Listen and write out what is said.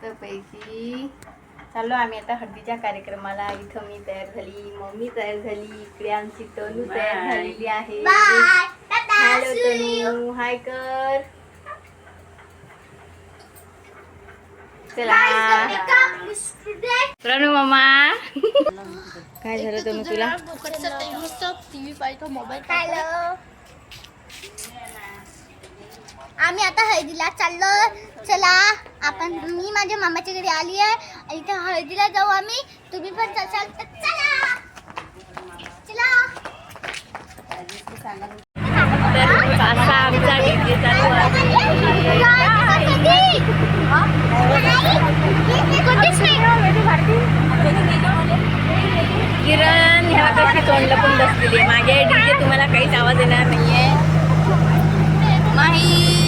मस्तपैकी चाललो आम्ही आता हळदीच्या कार्यक्रमाला. इथं मी तयार झाली, मम्मी तयार झाली, इकडे आमची तनू तयार झालेली आहे. हॅलो तनू, हाय कर. चला प्रणू मामा. काय झालं तनू तुला? टीव्ही पाहिजे, मोबाईल. हॅलो, आम्ही आता हळदीला चाललो. चला आपण, मी माझ्या मामाच्या घरी आली आहे. इथे हळदीला जाऊ आम्ही. तुम्ही पण जाल तर चला. चला. तर असा आमचा डीजे चालू किरण ह्या कशी तोंडला पण बसलेली आहे. माझ्या डीजे तुम्हाला काहीच आवाज येणार नाहीये. माही